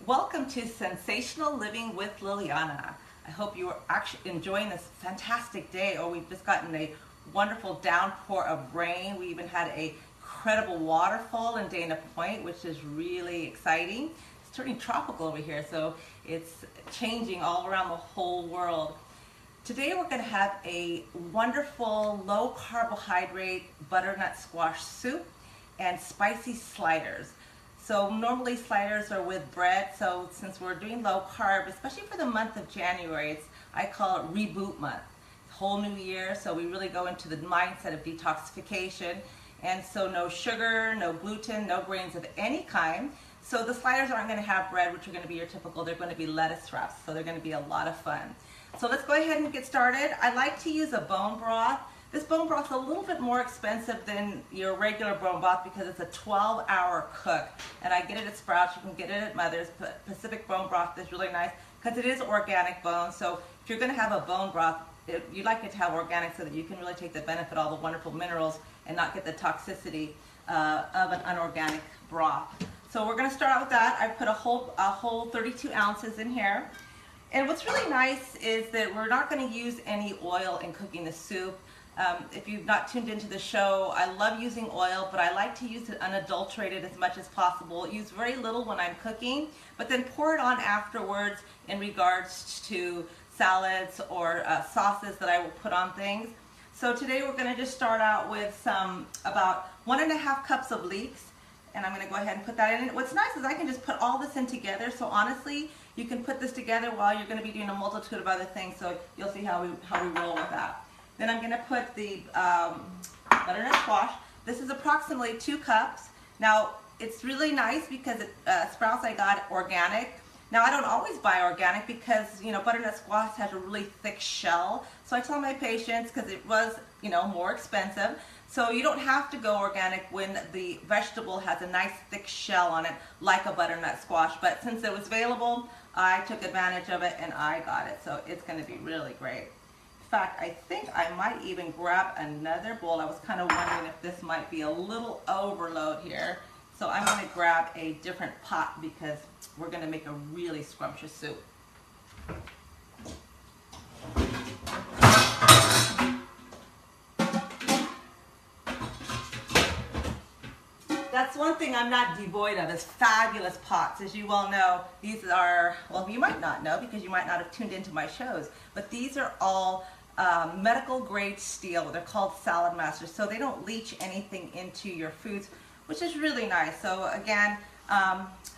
Welcome to Sensational Living with Liliana. I hope you are actually enjoying this fantastic day. Oh, we've just gotten a wonderful downpour of rain. We even had a incredible waterfall in Dana Point, which is really exciting. It's turning tropical over here, so it's changing all around the whole world. Today we're going to have a wonderful low carbohydrate butternut squash soup and spicy sliders. So normally sliders are with bread, so since we're doing low carb, especially for the month of January, I call it reboot month. Whole new year, so we really go into the mindset of detoxification. And so no sugar, no gluten, no grains of any kind. So the sliders aren't going to have bread, which are going to be your typical, they're going to be lettuce wraps, so they're going to be a lot of fun. So let's go ahead and get started. I like to use a bone broth. This bone broth is a little bit more expensive than your regular bone broth because it's a 12-hour cook. And I get it at Sprouts, you can get it at Mother's. Pacific bone broth is really nice because it is organic bone. So if you're going to have a bone broth, you like it to have organic so that you can really take the benefit of all the wonderful minerals and not get the toxicity of an unorganic broth. So we're going to start out with that. I put a whole 32 ounces in here. And what's really nice is that we're not going to use any oil in cooking the soup. If you've not tuned into the show, I love using oil, but I like to use it unadulterated as much as possible. Use very little when I'm cooking, but then pour it on afterwards in regards to salads or sauces that I will put on things. So today we're going to just start out with about 1.5 cups of leeks, and I'm going to go ahead and put that in. And what's nice is I can just put all this in together, so honestly, you can put this together while you're going to be doing a multitude of other things, so you'll see how we roll with that. Then I'm going to put the butternut squash. This is approximately 2 cups. Now, it's really nice because Sprouts I got organic. Now, I don't always buy organic because, you know, butternut squash has a really thick shell. So I tell my patients, because it was, you know, more expensive, so you don't have to go organic when the vegetable has a nice thick shell on it, like a butternut squash. But since it was available, I took advantage of it and I got it. So it's going to be really great. In fact, I think I might even grab another bowl. I was kind of wondering if this might be a little overload here. So I'm going to grab a different pot because we're going to make a really scrumptious soup. That's one thing I'm not devoid of is fabulous pots. As you well know, these are, well, you might not know because you might not have tuned into my shows, but these are all medical grade steel. They're called Salad Masters, so they don't leach anything into your foods, which is really nice. So again,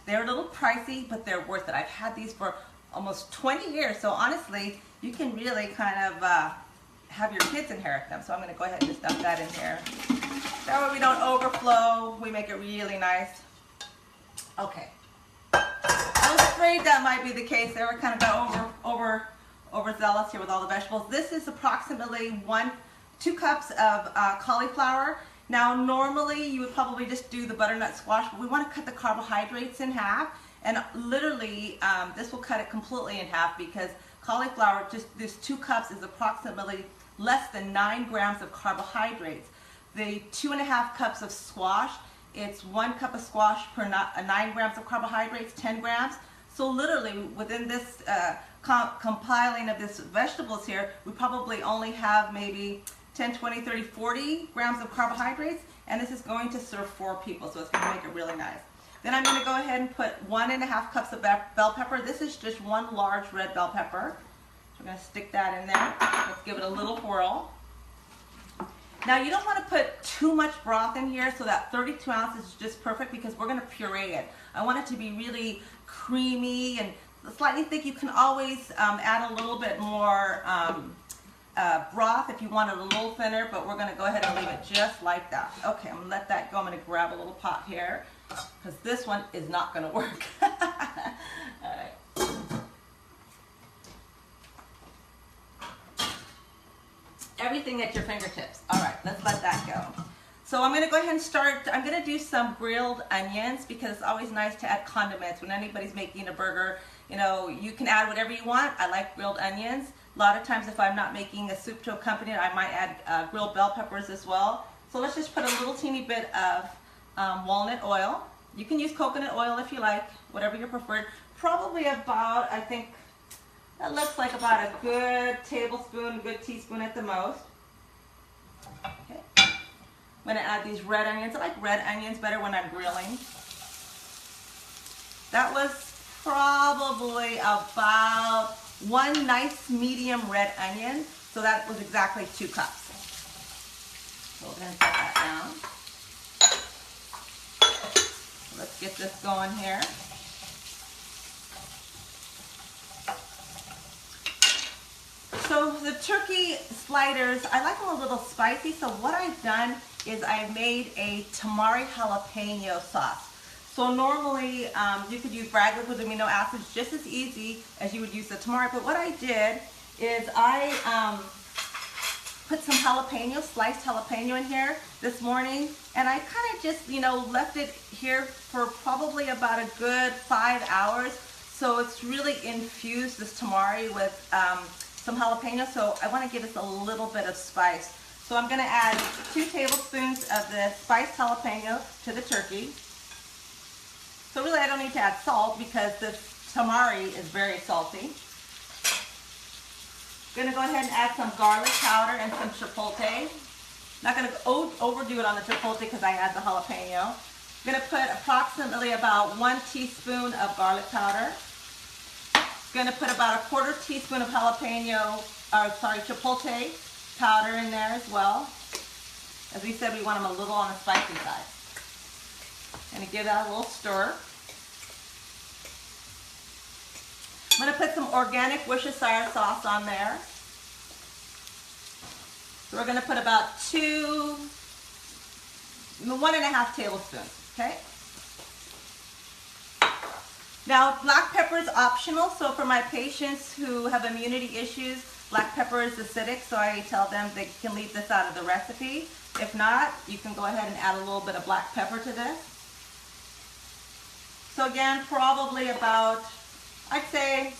they're a little pricey, but they're worth it. I've had these for almost 20 years, so honestly, you can really kind of have your kids inherit them. So I'm going to go ahead and just dump that in here. That way we don't overflow. We make it really nice. Okay. I was afraid that might be the case. They were kind of got overzealous here with all the vegetables. This is approximately 2 cups of cauliflower. Now normally you would probably just do the butternut squash, but we want to cut the carbohydrates in half, and literally this will cut it completely in half because cauliflower, just this 2 cups is approximately less than 9 grams of carbohydrates. The 2.5 cups of squash, it's 1 cup of squash per 9 grams of carbohydrates, 10 grams. So literally within this compiling of this vegetables here, we probably only have maybe 10, 20, 30, 40 grams of carbohydrates, and this is going to serve 4 people, so it's going to make it really nice. Then I'm going to go ahead and put 1.5 cups of bell pepper. This is just 1 large red bell pepper. So we're going to stick that in there. Let's give it a little whirl. Now you don't want to put too much broth in here, so that 32 ounces is just perfect because we're going to puree it. I want it to be really creamy and slightly thick. You can always add a little bit more broth if you want it a little thinner, but we're going to go ahead and leave it just like that. Okay, I'm going to let that go. I'm going to grab a little pot here because this one is not going to work. All right. Everything at your fingertips. All right, let's let that go. So I'm going to go ahead and start. I'm going to do some grilled onions because it's always nice to add condiments. When anybody's making a burger, you know, you can add whatever you want. I like grilled onions. A lot of times if I'm not making a soup to accompany it, I might add grilled bell peppers as well. So let's just put a little teeny bit of walnut oil. You can use coconut oil if you like, whatever your preferred. Probably about, I think, that looks like about a good tablespoon, a good teaspoon at the most. Okay. I'm going to add these red onions. I like red onions better when I'm grilling. That was probably about one nice medium red onion. So that was exactly 2 cups. So we're going to set that down. Let's get this going here. So the turkey sliders, I like them a little spicy, so what I've done is I've made a Tamari jalapeno sauce. So normally you could use Bragg with amino acids just as easy as you would use the Tamari, but what I did is I put some jalapeno, sliced jalapeno in here this morning, and I kind of just, left it here for probably about a good 5 hours. So it's really infused, this tamari, with some jalapeno, so I want to give this a little bit of spice. So I'm going to add 2 tablespoons of the spiced jalapeno to the turkey. So really I don't need to add salt because the tamari is very salty. I'm going to go ahead and add some garlic powder and some chipotle. Not going to overdo it on the chipotle because I add the jalapeno. I'm going to put approximately about 1 teaspoon of garlic powder. Going to put about a 1/4 teaspoon of chipotle powder in there as well. As we said, we want them a little on the spicy side. Going to give that a little stir. I'm going to put some organic Worcestershire sauce on there. So we're going to put about 1.5 tablespoons, okay? Now, black pepper is optional, so for my patients who have immunity issues, black pepper is acidic, so I tell them they can leave this out of the recipe. If not, you can go ahead and add a little bit of black pepper to this. So again, probably about, I'd say,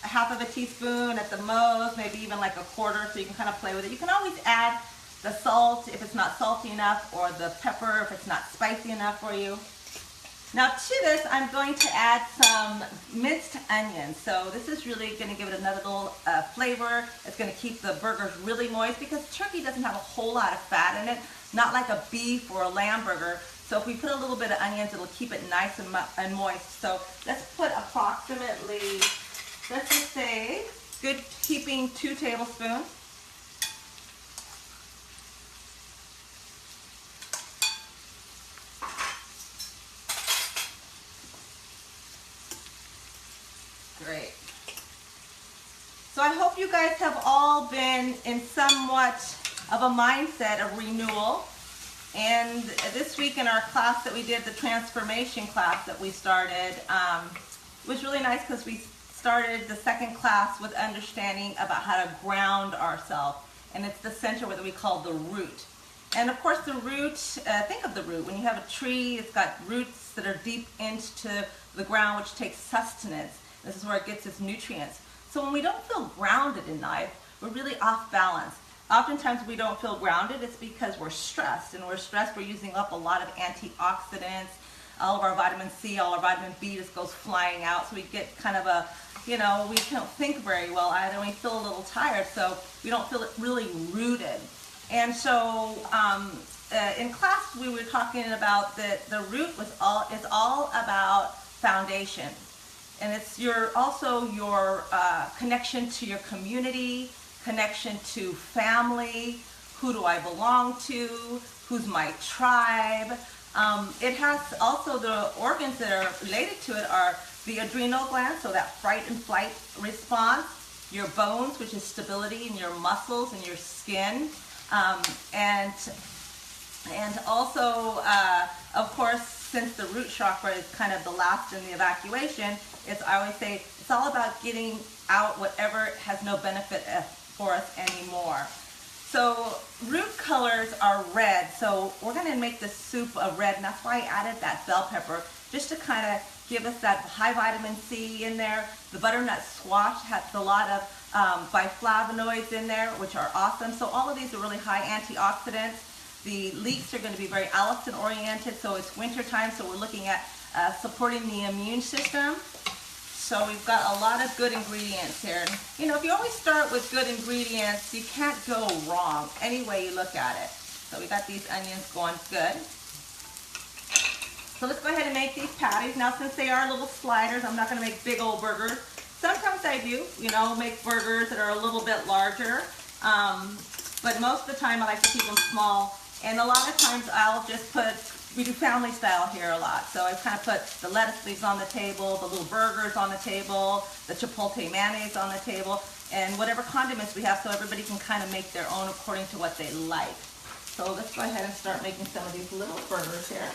1/2 teaspoon at the most, maybe even like 1/4, so you can kind of play with it. You can always add the salt if it's not salty enough, or the pepper if it's not spicy enough for you. Now to this, I'm going to add some minced onions. So this is really going to give it another little flavor. It's going to keep the burgers really moist because turkey doesn't have a whole lot of fat in it, not like a beef or a lamb burger. So if we put a little bit of onions, it'll keep it nice and moist. So let's put approximately, let's just say, good keeping 2 tablespoons. Great. So I hope you guys have all been in somewhat of a mindset of renewal. And this week in our class that we did, the transformation class that we started, was really nice because we started the second class with understanding about how to ground ourselves. And it's the center that we call the root. And of course the root, think of the root. When you have a tree, it's got roots that are deep into the ground, which takes sustenance. This is where it gets its nutrients. So when we don't feel grounded in life, we're really off balance. Oftentimes we don't feel grounded, it's because we're stressed. And we're stressed, we're using up a lot of antioxidants. All of our vitamin C, all our vitamin B just goes flying out. So we get kind of a, we don't think very well either. We feel a little tired, so we don't feel really rooted. And so in class we were talking about that the root is all about foundation. And it's also your connection to your community, connection to family, who do I belong to, who's my tribe. It has also the organs that are related to it are the adrenal glands, so that fight and flight response, your bones, which is stability in your muscles and your skin, and also, of course, since the root chakra is kind of the last in the evacuation, I always say it's all about getting out whatever has no benefit for us anymore. So root colors are red, so we're going to make this soup a red, and that's why I added that bell pepper, just to kind of give us that high vitamin C in there. The butternut squash has a lot of biflavonoids in there, which are awesome. So all of these are really high antioxidants. The leeks are going to be very allicin oriented, so it's winter time, so we're looking at supporting the immune system. So we've got a lot of good ingredients here. You know, if you always start with good ingredients, you can't go wrong any way you look at it. So we got these onions going good. So let's go ahead and make these patties. Now, since they are little sliders, I'm not going to make big old burgers. Sometimes I do, you know, make burgers that are a little bit larger. But most of the time I like to keep them small. And a lot of times I'll just put, we do family style here a lot. So I kind of put the lettuce leaves on the table, the little burgers on the table, the chipotle mayonnaise on the table, and whatever condiments we have so everybody can kind of make their own according to what they like. So let's go ahead and start making some of these little burgers here.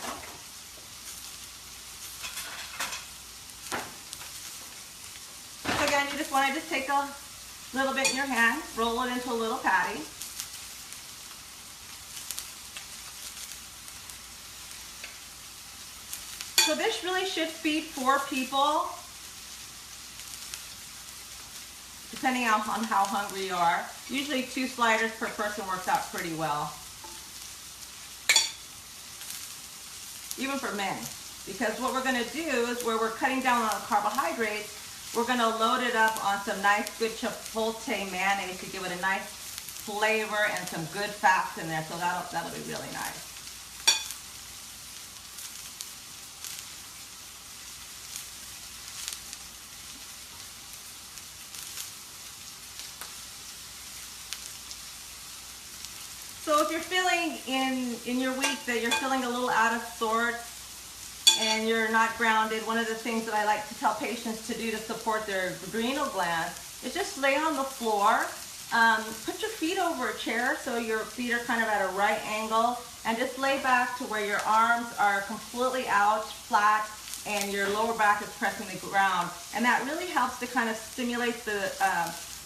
So again, you just want to just take a little bit in your hand, roll it into a little patty. So this really should feed 4 people, depending on how hungry you are. Usually 2 sliders per person works out pretty well. Even for men. Because what we're going to do is where we're cutting down on the carbohydrates, we're going to load it up on some nice good chipotle mayonnaise to give it a nice flavor and some good fats in there. So that'll be really nice. So if you're feeling in your week that you're feeling a little out of sorts and you're not grounded, one of the things that I like to tell patients to do to support their adrenal glands is just lay on the floor, put your feet over a chair so your feet are kind of at a right angle, and just lay back to where your arms are completely out, flat, and your lower back is pressing the ground. And that really helps to kind of stimulate the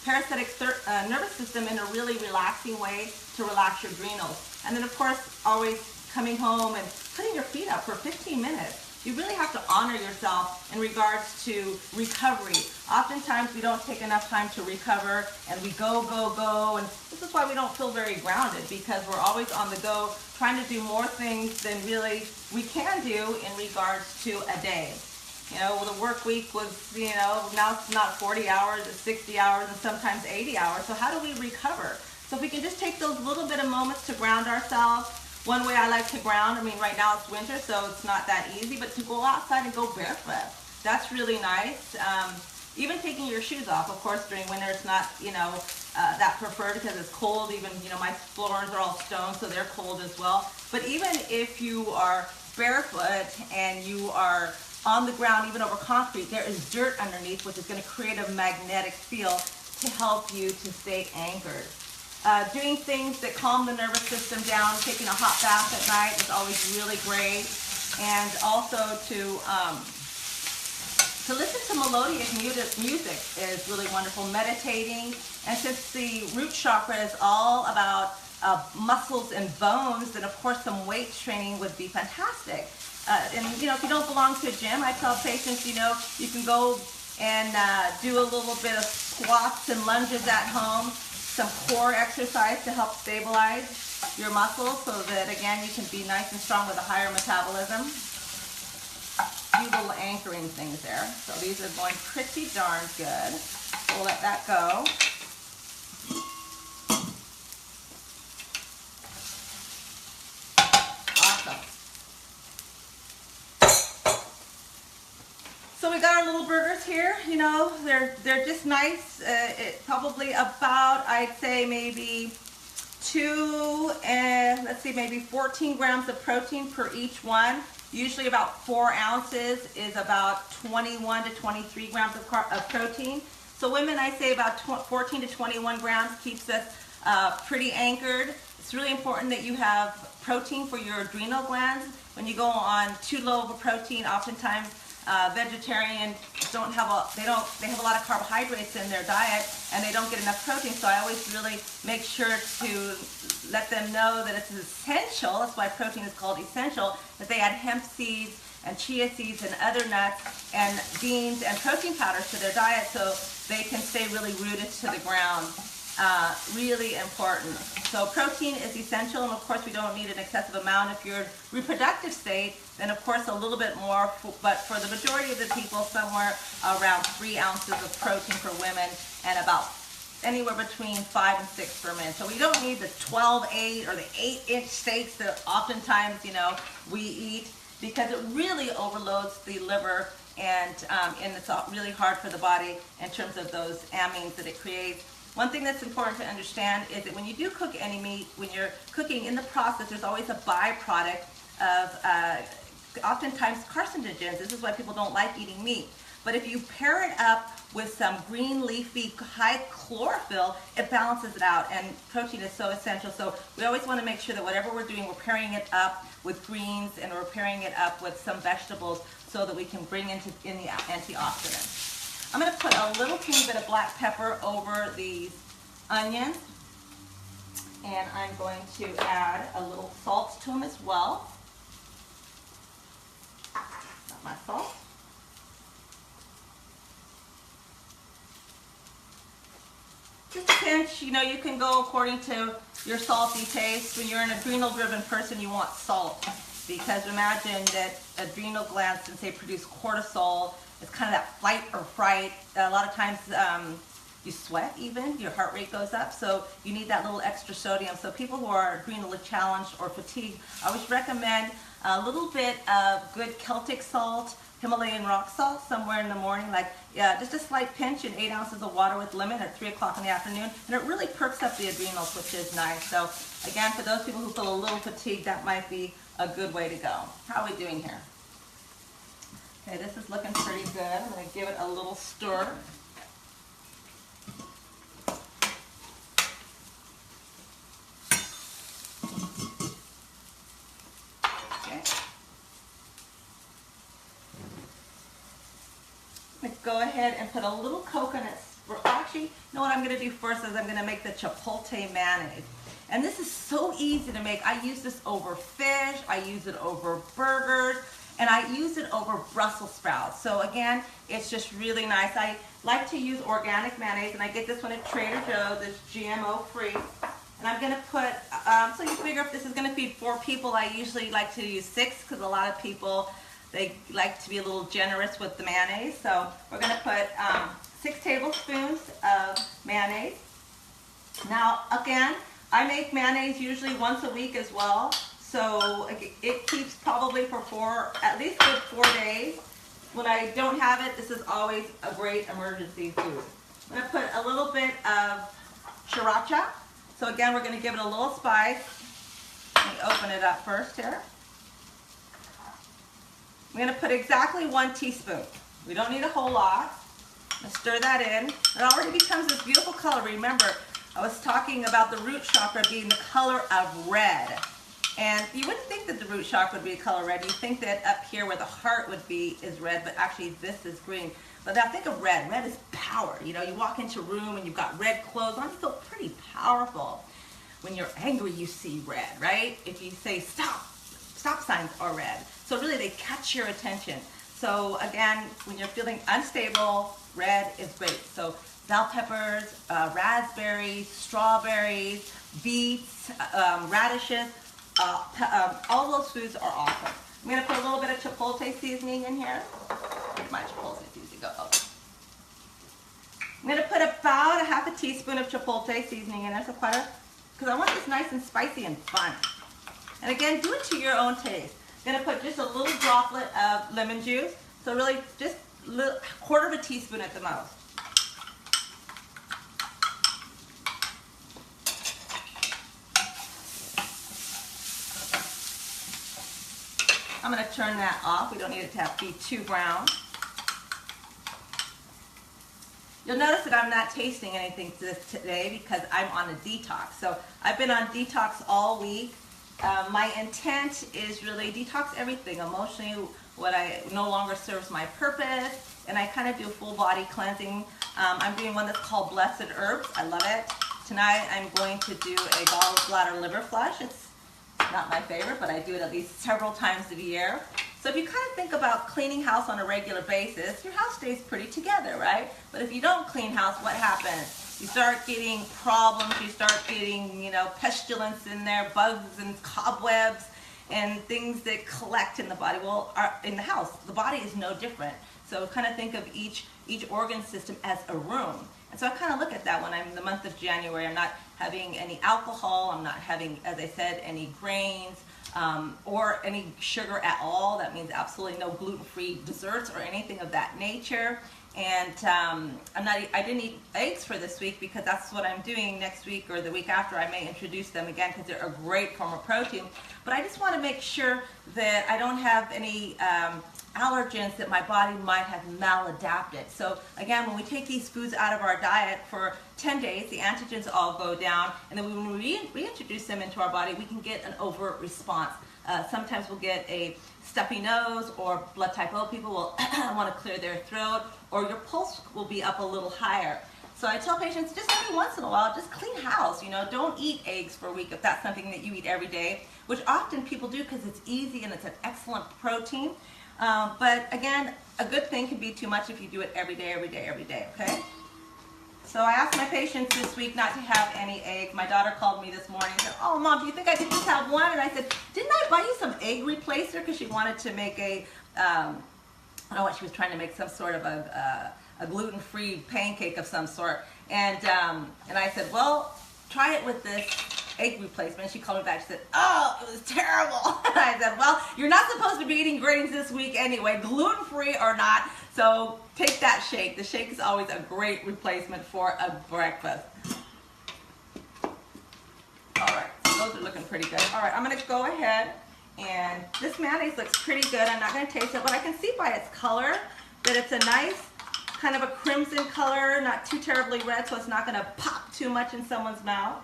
parasympathetic nervous system in a really relaxing way to relax your adrenals. And then of course, always coming home and putting your feet up for 15 minutes. You really have to honor yourself in regards to recovery. Oftentimes we don't take enough time to recover and we go, and this is why we don't feel very grounded, because we're always on the go trying to do more things than really we can do in regards to a day. You know, the work week was, you know, now it's not 40 hours, it's 60 hours and sometimes 80 hours. So how do we recover? So if we can just take those little bit of moments to ground ourselves. One way I like to ground, I mean, right now it's winter, so it's not that easy, but to go outside and go barefoot, that's really nice. Even taking your shoes off, of course, during winter it's not, you know, that preferred because it's cold. Even, you know, my floors are all stone, so they're cold as well. But even if you are barefoot and you are on the ground, even over concrete, there is dirt underneath, which is going to create a magnetic field to help you to stay anchored. Doing things that calm the nervous system down, taking a hot bath at night is always really great. And also to listen to melodious music is really wonderful. Meditating, and since the root chakra is all about muscles and bones, then of course some weight training would be fantastic. And you know, if you don't belong to a gym, I tell patients, you know, you can go and do a little bit of squats and lunges at home, some core exercise to help stabilize your muscles so that, again, you can be nice and strong with a higher metabolism. Do little anchoring things there. So these are going pretty darn good. We'll let that go. Awesome. So we got our little burgers here, you know, they're just nice. Probably about, I'd say maybe maybe 14 grams of protein per each one. Usually about 4 ounces is about 21 to 23 grams of protein. So women, I say about 14 to 21 grams keeps us pretty anchored. It's really important that you have protein for your adrenal glands. When you go on too low of a protein, oftentimes vegetarians they have a lot of carbohydrates in their diet and they don't get enough protein. So I always really make sure to let them know that it's essential. That's why protein is called essential, that they add hemp seeds and chia seeds and other nuts and beans and protein powders to their diet so they can stay really rooted to the ground. really important. So protein is essential, and of course we don't need an excessive amount. If you're in reproductive state, then of course a little bit more, but for the majority of the people, somewhere around 3 ounces of protein for women and about anywhere between 5 and 6 for men. So we don't need the 12-8 or the 8-inch steaks that oftentimes, you know, we eat, because it really overloads the liver, and it's really hard for the body in terms of those amines that it creates. One thing that's important to understand is that when you do cook any meat, when you're cooking in the process, there's always a byproduct of oftentimes carcinogens. This is why people don't like eating meat. But if you pair it up with some green leafy high chlorophyll, it balances it out, and protein is so essential. So we always want to make sure that whatever we're doing, we're pairing it up with greens and we're pairing it up with some vegetables so that we can bring in the antioxidants. I'm going to put a little teeny bit of black pepper over these onions, and I'm going to add a little salt to them as well. Not my salt. Just a pinch, you know, you can go according to your salty taste. When you're an adrenal-driven person, you want salt, because imagine that adrenal glands, since they produce cortisol, it's kind of that fight or fright. A lot of times you sweat even, your heart rate goes up, so you need that little extra sodium. So people who are adrenally challenged or fatigued, I always recommend a little bit of good Celtic salt, Himalayan rock salt, somewhere in the morning, like just a slight pinch in 8 ounces of water with lemon at 3 o'clock in the afternoon, and it really perks up the adrenals, which is nice. So again, for those people who feel a little fatigued, that might be a good way to go. How are we doing here? Okay, this is looking pretty good. I'm going to give it a little stir. Go ahead and put a little coconut. Actually, you know what I'm going to do first is I'm going to make the chipotle mayonnaise. And this is so easy to make. I use this over fish, I use it over burgers, and I use it over Brussels sprouts. So again, it's just really nice. I like to use organic mayonnaise, and I get this one at Trader Joe's. It's GMO free. And I'm going to put, so you figure if this is going to feed 4 people, I usually like to use 6, because a lot of people, they like to be a little generous with the mayonnaise. So we're going to put 6 tablespoons of mayonnaise. Now, again, I make mayonnaise usually once a week as well. So it keeps probably for at least good 4 days. When I don't have it, this is always a great emergency food. I'm going to put a little bit of Sriracha. So again, we're going to give it a little spice. Let me open it up first here. I'm going to put exactly 1 teaspoon. We don't need a whole lot. I'm going to stir that in. It already becomes this beautiful color. Remember, I was talking about the root chakra being the color of red. And you wouldn't think that the root chakra would be a color red. You think that up here where the heart would be is red, but actually this is green. But now think of red. Red is power. You know, you walk into a room and you've got red clothes on, you feel pretty powerful. When you're angry, you see red, right? If you say stop, stop signs are red. So really they catch your attention. So again, when you're feeling unstable, red is great. So bell peppers, raspberries, strawberries, beets, radishes, all those foods are awesome. I'm going to put a little bit of chipotle seasoning in here. Where's my chipotle seasoning go? Oh. I'm going to put about a half a teaspoon of chipotle seasoning in there, so quite a, because I want this nice and spicy and fun. And again, do it to your own taste. I'm going to put just a little droplet of lemon juice, so really just a quarter of a teaspoon at the most. I'm going to turn that off. We don't need it to be too brown. You'll notice that I'm not tasting anything today because I'm on a detox. So I've been on detox all week. My intent is really detox everything emotionally, what I no longer serves my purpose, and I kind of do full body cleansing. I'm doing one that's called Blessed Herbs. I love it. Tonight I'm going to do a gallbladder liver flush. It's not my favorite, but I do it at least several times a year. So if you kind of think about cleaning house on a regular basis, your house stays pretty together, right? But if you don't clean house, what happens? you start getting problems, you start getting, pestilence in there, bugs and cobwebs and things that collect in the body. Well, in the house, the body is no different. So kind of think of each organ system as a room. And so I kind of look at that when I'm in the month of January. I'm not having any alcohol, I'm not having, as I said, any grains, or any sugar at all. That means absolutely no gluten-free desserts or anything of that nature. And I didn't eat eggs for this week because that's what I'm doing next week or the week after. I may introduce them again because they're a great form of protein. But I just want to make sure that I don't have any allergens that my body might have maladapted. So again, when we take these foods out of our diet for 10 days, the antigens all go down, and then when we reintroduce them into our body, we can get an overt response. Sometimes we'll get a stuffy nose, or blood type O people will want to clear their throat, or your pulse will be up a little higher. So I tell patients, just every once in a while, just clean house. Don't eat eggs for a week if that's something that you eat every day, which often people do because it's easy and it's an excellent protein. But again, a good thing can be too much if you do it every day, okay? So I asked my patients this week not to have any eggs. My daughter called me this morning and said, "Oh, Mom, do you think I could just have one?" And I said, "Didn't I buy you some egg replacer?" Because she wanted to make I don't know what she was trying to make, some sort of a gluten-free pancake of some sort. And I said, "Well, try it with this egg replacement." She called me back. She said, "Oh, it was terrible." And I said, "Well, you're not supposed to be eating grains this week anyway, gluten-free or not. So take that shake. The shake is always a great replacement for a breakfast." All right, so those are looking pretty good. All right, I'm going to go ahead, and this mayonnaise looks pretty good. I'm not going to taste it, but I can see by its color that it's a nice kind of a crimson color, not too terribly red, so it's not going to pop too much in someone's mouth,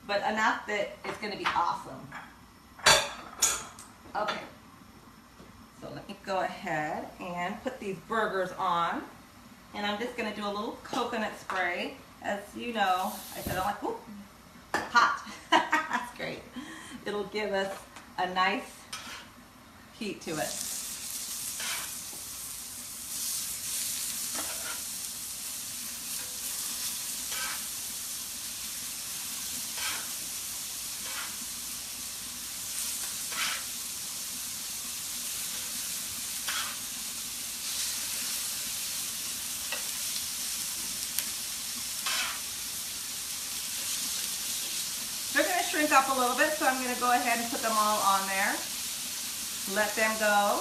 but enough that it's going to be awesome. Okay. So let me go ahead and put these burgers on. And I'm just going to do a little coconut spray. As you know, I said I'm like, "Ooh, hot." That's great. It'll give us a nice heat to it. They're going to shrink up a little bit, so I'm going to go ahead and put them all on there. Let them go.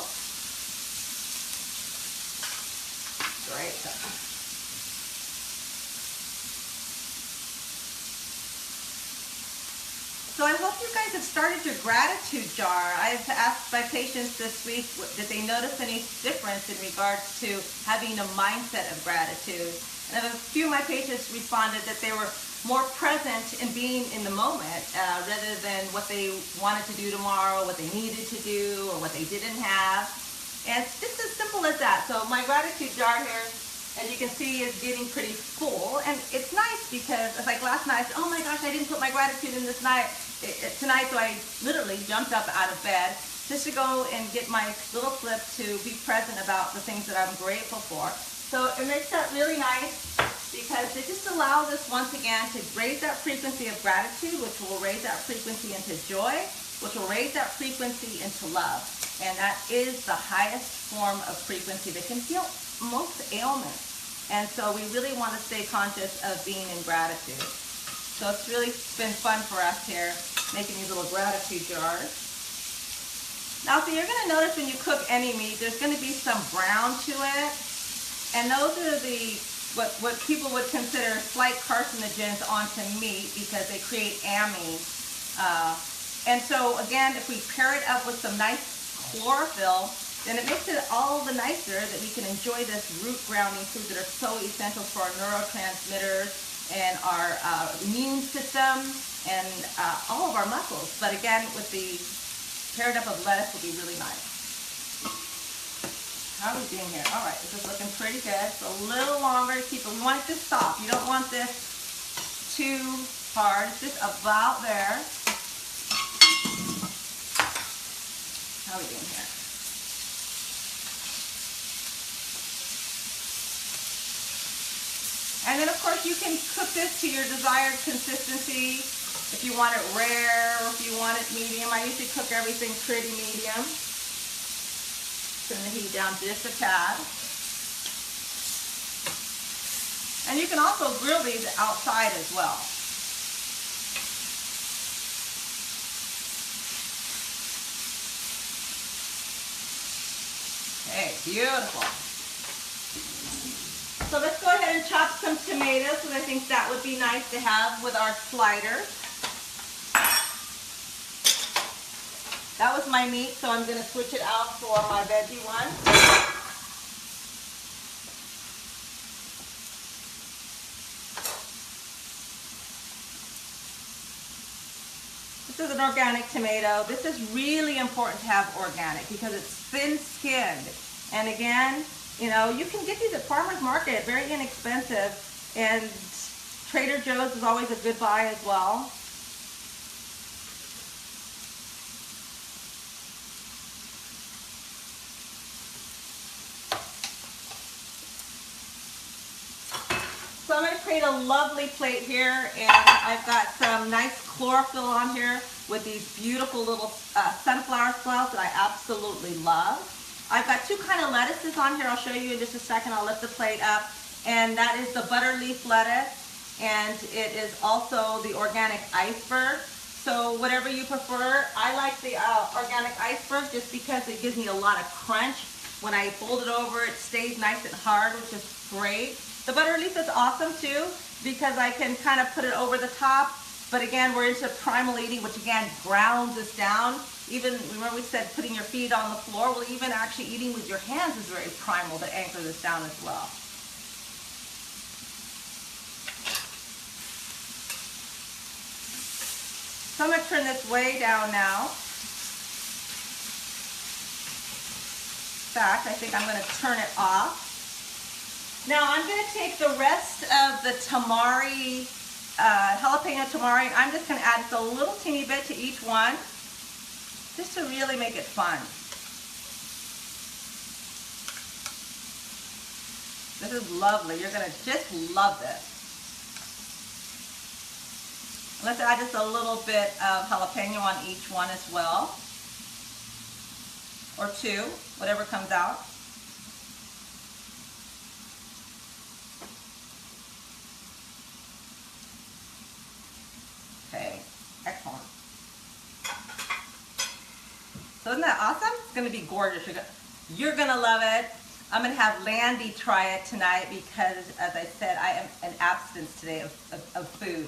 Great. So I hope you guys have started your gratitude jar. I've asked my patients this week, did they notice any difference in regards to having a mindset of gratitude? And a few of my patients responded that they were more present in being in the moment rather than what they wanted to do tomorrow, what they needed to do, or what they didn't have. And it's just as simple as that. So my gratitude jar here, as you can see, is getting pretty full. And it's nice because it's like last night, I said, "Oh my gosh, I didn't put my gratitude in this tonight." So I literally jumped up out of bed just to go and get my little slip to be present about the things that I'm grateful for. So it makes that really nice because it just allows us once again to raise that frequency of gratitude, which will raise that frequency into joy, which will raise that frequency into love. And that is the highest form of frequency that can heal most ailments. And so we really want to stay conscious of being in gratitude. So it's really been fun for us here, making these little gratitude jars. Now, so you're going to notice when you cook any meat, there's going to be some brown to it. And those are what people would consider slight carcinogens onto meat because they create amines. And so again, if we pair it up with some nice chlorophyll, then it makes it all the nicer that we can enjoy this root grounding food that are so essential for our neurotransmitters and our immune system and all of our muscles. But again, with the paired up of lettuce will be really nice. How are we doing here? All right, this is looking pretty good. It's a little longer to keep it. We want it to soft. You don't want this too hard. It's just about there. How are we doing here? And then, of course, course, you can cook this to your desired consistency. If you want it rare, or if you want it medium. I usually cook everything pretty medium. Turn the heat down just a tad. And you can also grill these outside as well. Okay, beautiful. So let's go ahead and chop some tomatoes, because I think that would be nice to have with our sliders. That was my meat, so I'm going to switch it out for my veggie one. This is an organic tomato. This is really important to have organic because it's thin-skinned. And again, you know, you can get these at farmer's market, very inexpensive. And Trader Joe's is always a good buy as well. So I'm going to create a lovely plate here, and I've got some nice chlorophyll on here with these beautiful little sunflower sprouts that I absolutely love. I've got two kind of lettuces on here. I'll show you in just a second. I'll lift the plate up, and that is the butter leaf lettuce, and it is also the organic iceberg. So whatever you prefer. I like the organic iceberg just because it gives me a lot of crunch. When I fold it over, it stays nice and hard, which is great. The butter leaf is awesome too because I can kind of put it over the top. But again, we're into primal eating, which again grounds us down. Even, remember we said putting your feet on the floor? Well, even actually eating with your hands is very primal to anchor this down as well. So I'm going to turn this way down now. In fact, I think I'm going to turn it off. Now I'm going to take the rest of the tamari, jalapeno tamari, and I'm just going to add just a little teeny bit to each one, just to really make it fun. This is lovely. You're going to just love this. Let's add just a little bit of jalapeno on each one as well, or two, whatever comes out. Okay, excellent. So isn't that awesome? It's going to be gorgeous. You're going to love it. I'm going to have Landy try it tonight because, as I said, I am in abstinence today of food.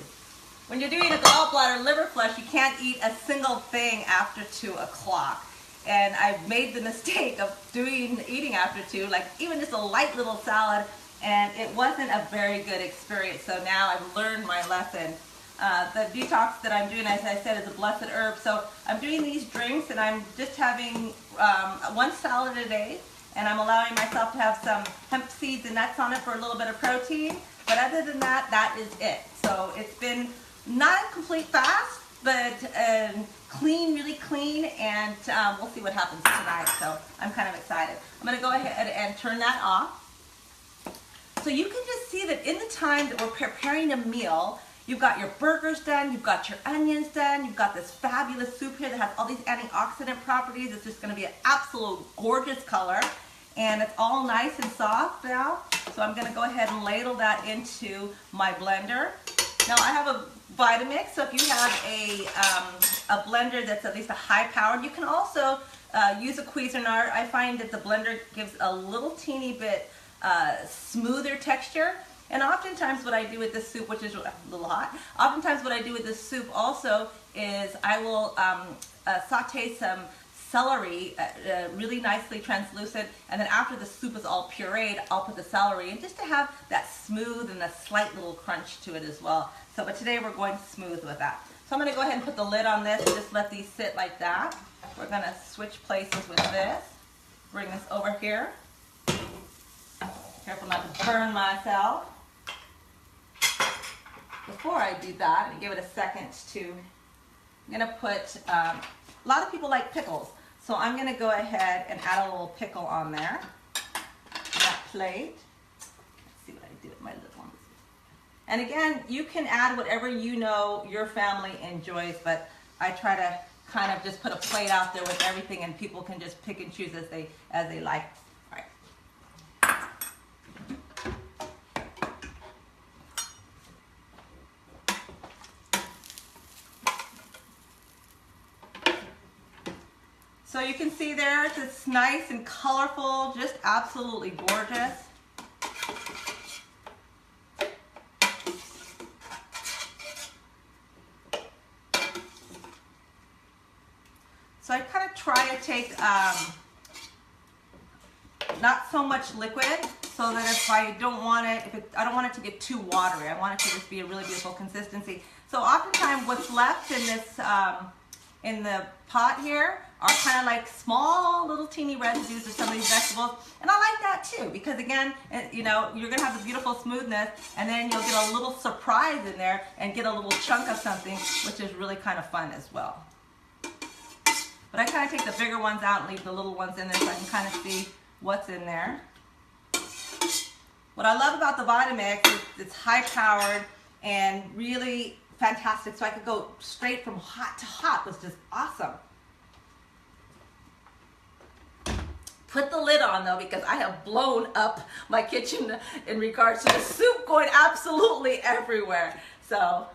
When you're doing a gallbladder liver flush, you can't eat a single thing after 2 o'clock. And I've made the mistake of eating after 2, like even just a light little salad, and it wasn't a very good experience. So now I've learned my lesson. The detox that I'm doing, as I said, is a blessed herb. So I'm doing these drinks, and I'm just having one salad a day, and I'm allowing myself to have some hemp seeds and nuts on it for a little bit of protein. But other than that, that is it. So it's been not a complete fast, but clean, really clean, and we'll see what happens tonight. So I'm kind of excited. I'm going to go ahead and turn that off. So you can just see that in the time that we're preparing a meal, you've got your burgers done, you've got your onions done, you've got this fabulous soup here that has all these antioxidant properties. It's just going to be an absolute gorgeous color. And it's all nice and soft now. So I'm going to go ahead and ladle that into my blender. Now I have a Vitamix, so if you have a blender that's at least a high powered, you can also use a Cuisinart. I find that the blender gives a little teeny bit smoother texture. And oftentimes what I do with this soup, which is a little hot, oftentimes what I do with this soup also is I will saute some celery really nicely translucent, and then after the soup is all pureed, I'll put the celery in just to have that smooth and a slight little crunch to it as well. So, but today we're going smooth with that. So I'm going to go ahead and put the lid on this and just let these sit like that. We're going to switch places with this. Bring this over here. Careful not to burn myself. Before I do that, and give it a second to, I'm going to put, a lot of people like pickles. So I'm going to go ahead and add a little pickle on there, that plate. Let's see what I do with my little ones. And again, you can add whatever you know your family enjoys, but I try to kind of just put a plate out there with everything, and people can just pick and choose as they like. All right. So you can see there, it's nice and colorful, just absolutely gorgeous. So I kind of try to take not so much liquid, so that if I don't want it, I don't want it to get too watery. I want it to just be a really beautiful consistency. So oftentimes what's left in this, in the pot here are kind of like small little teeny residues of some of these vegetables. And I like that too, because again, you know, you're gonna have the beautiful smoothness, and then you'll get a little surprise in there and get a little chunk of something, which is really kind of fun as well. But I kind of take the bigger ones out and leave the little ones in there so I can kind of see what's in there. What I love about the Vitamix is it's high powered and really fantastic, so I could go straight from hot to hot, which is awesome. Put the lid on though, because I have blown up my kitchen in regards to the soup going absolutely everywhere. So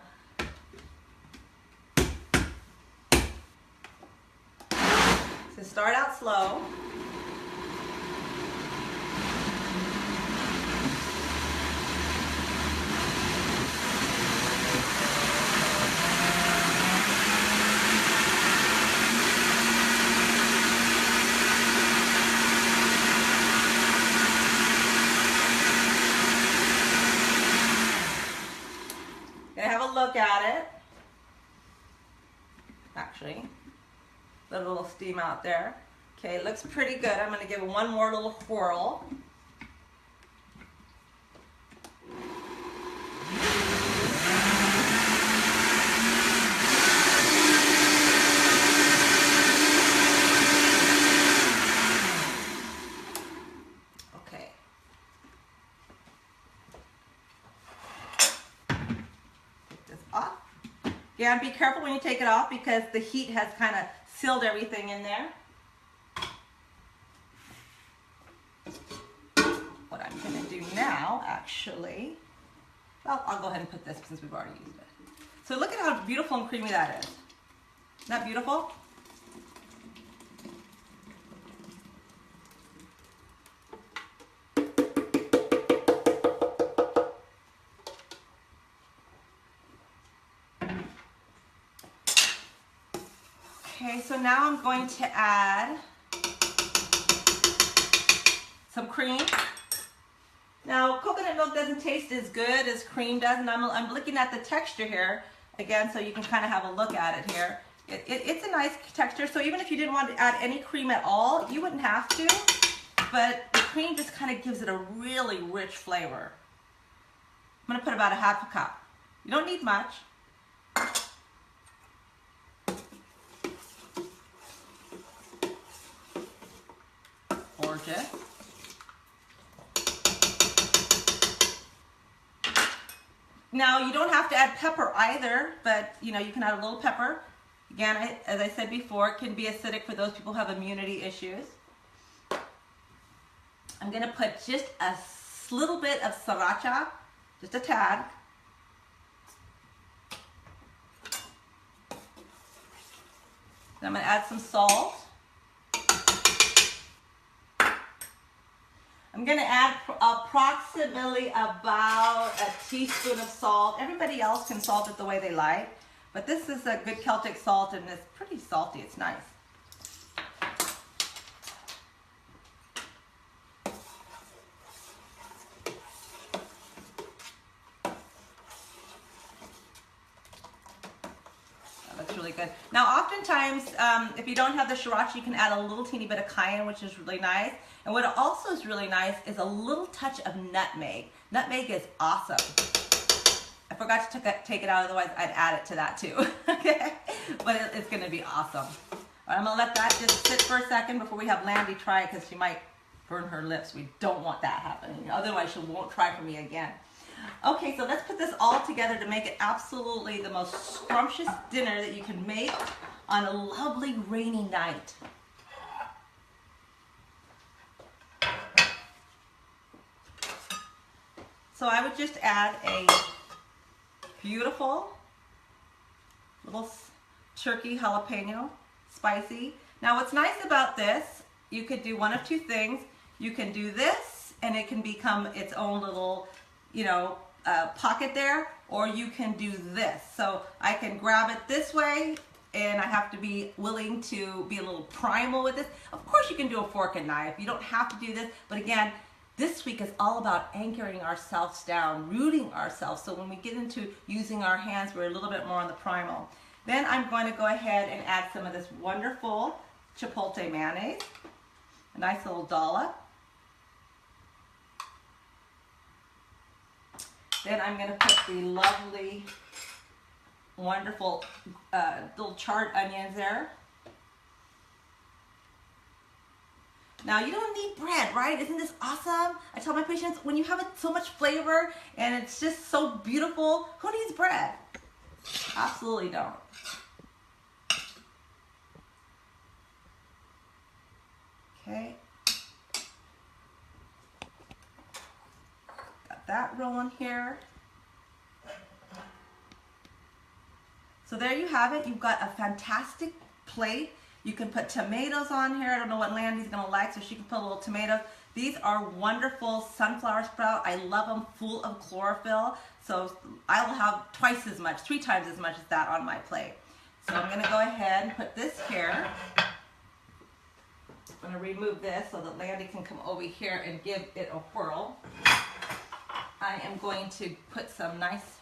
start out slow. Gonna have a look at it. Actually, let a little steam out there. Okay, it looks pretty good. I'm gonna give it one more little whirl. Okay. Take this off. Yeah, be careful when you take it off, because the heat has kind of sealed everything in there. What I'm going to do now, actually, well, I'll go ahead and put this since we've already used it. So look at how beautiful and creamy that is. Isn't that beautiful? Okay, so now I'm going to add some cream. Now, coconut milk doesn't taste as good as cream does, and I'm looking at the texture here again, so you can kind of have a look at it here. It's a nice texture, so even if you didn't want to add any cream at all, you wouldn't have to, but the cream just kind of gives it a really rich flavor. I'm going to put about a half a cup. You don't need much. Gorgeous. Now, you don't have to add pepper either, but you know, you can add a little pepper. Again, as I said before, it can be acidic for those people who have immunity issues. I'm going to put just a little bit of Sriracha, just a tad. Then I'm going to add some salt. I'm going to add approximately about a teaspoon of salt. Everybody else can salt it the way they like, but this is a good Celtic salt, and it's pretty salty. It's nice. That's really good. Now, oftentimes, if you don't have the Sriracha, you can add a little teeny bit of Cayenne, which is really nice. And what also is really nice is a little touch of nutmeg. Nutmeg is awesome. I forgot to take it out, otherwise I'd add it to that too. Okay, but it's going to be awesome. All right, I'm going to let that just sit for a second before we have Landy try it, because she might burn her lips. We don't want that happening. Otherwise, she won't try for me again. Okay, so let's put this all together to make it absolutely the most scrumptious dinner that you can make on a lovely rainy night. So I would just add a beautiful little turkey jalapeno, spicy. Now what's nice about this, you could do one of two things. You can do this and it can become its own little, pocket there, or you can do this. So I can grab it this way, and I have to be willing to be a little primal with this. Of course you can do a fork and knife. You don't have to do this, but again, this week is all about anchoring ourselves down, rooting ourselves. So when we get into using our hands, we're a little bit more on the primal. Then I'm going to go ahead and add some of this wonderful chipotle mayonnaise, a nice little dollop. Then I'm going to put the lovely, wonderful little charred onions there. Now you don't need bread, right? Isn't this awesome? I tell my patients, when you have so much flavor and it's just so beautiful, who needs bread? Absolutely don't. Okay. Got that rolling here. So there you have it. You've got a fantastic plate. You can put tomatoes on here. I don't know what Landy's gonna like, so she can put a little tomatoes. These are wonderful sunflower sprout. I love them, full of chlorophyll. So I will have twice as much, 3 times as much as that on my plate. So I'm gonna go ahead and put this here. I'm gonna remove this so that Landy can come over here and give it a whirl. I am going to put some nice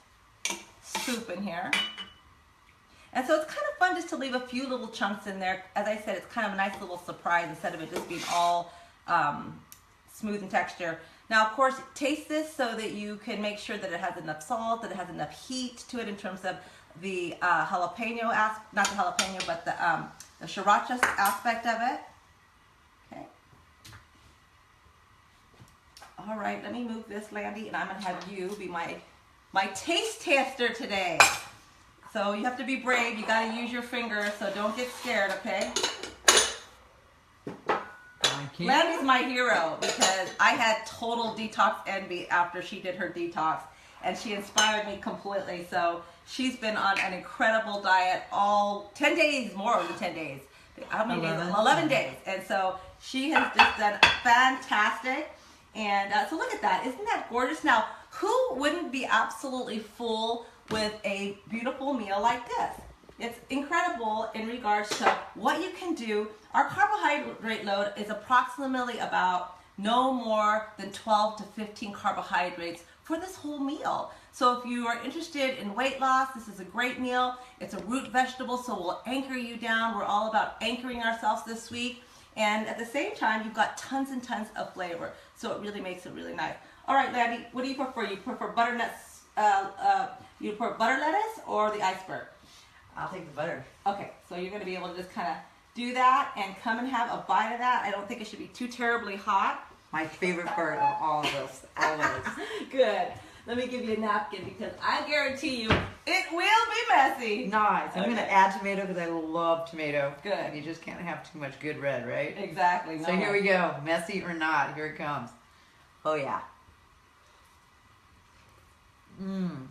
soup in here. And so it's kind of fun just to leave a few little chunks in there. As I said, it's kind of a nice little surprise instead of it just being all smooth in texture. Now, of course, taste this so that you can make sure that it has enough salt, that it has enough heat to it in terms of the jalapeno, not the jalapeno, but the Sriracha aspect of it. Okay. All right, let me move this, Landy, and I'm gonna have you be my taste tester today. So you have to be brave. You got to use your fingers, so don't get scared, okay? Landy's my hero because I had total detox envy after she did her detox, and she inspired me completely. So she's been on an incredible diet all 10 days, more than 10 days. How many days? 11 days. And so she has just done fantastic. And so look at that. Isn't that gorgeous? Now, who wouldn't be absolutely full with a beautiful meal like this? It's incredible in regards to what you can do. Our carbohydrate load is approximately about no more than 12 to 15 carbohydrates for this whole meal. So if you are interested in weight loss, this is a great meal. It's a root vegetable, so we'll anchor you down. We're all about anchoring ourselves this week. And at the same time, you've got tons and tons of flavor. So it really makes it really nice. All right, Landy, what do you prefer? You prefer butternut, you prefer butter lettuce or the iceberg? I'll take the butter. Okay, so you're gonna be able to just kind of do that and come and have a bite of that. I don't think it should be too terribly hot. My favorite part of all of this, always. Good. Let me give you a napkin because I guarantee you it will be messy. Nice. I'm going to add tomato because I love tomato. Good. And you just can't have too much good red, right? Exactly. So here we go. Messy or not, here it comes. Oh yeah. Mmm.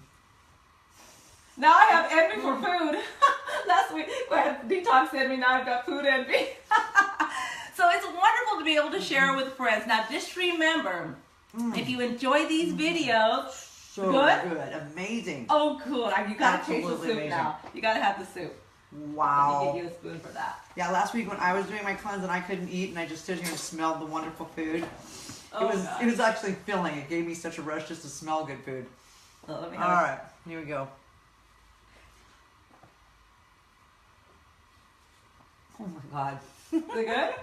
Now I have envy for food. Last week I had detox envy, now I've got food envy. So it's wonderful to be able to share with friends. Now just remember, if you enjoy these videos, so good, amazing. Oh, cool. You gotta taste the soup amazing. now. You gotta have the soup. Wow. Let me give you a spoon for that. Yeah, last week when I was doing my cleanse and I couldn't eat and I just stood here and smelled the wonderful food. It was actually filling. It gave me such a rush just to smell good food. Well, let me All right, here we go. Oh my God. Is it good?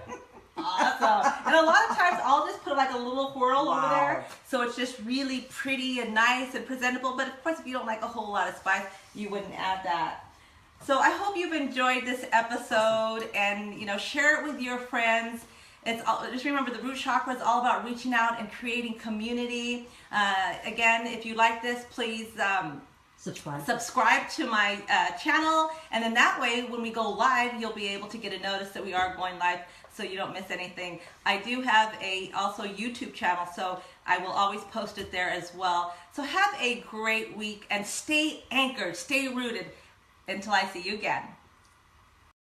Awesome. And a lot of times I'll just put like a little whirl over there, so it's just really pretty and nice and presentable. But of course, if you don't like a whole lot of spice, you wouldn't add that. So I hope you've enjoyed this episode, and share it with your friends. Just remember, the root chakra is all about reaching out and creating community. Again, if you like this, please subscribe to my channel, and then that way when we go live you'll be able to get a notice that we are going live, so you don't miss anything. I do have a also YouTube channel, so I will always post it there as well. So have a great week and stay anchored, stay rooted until I see you again.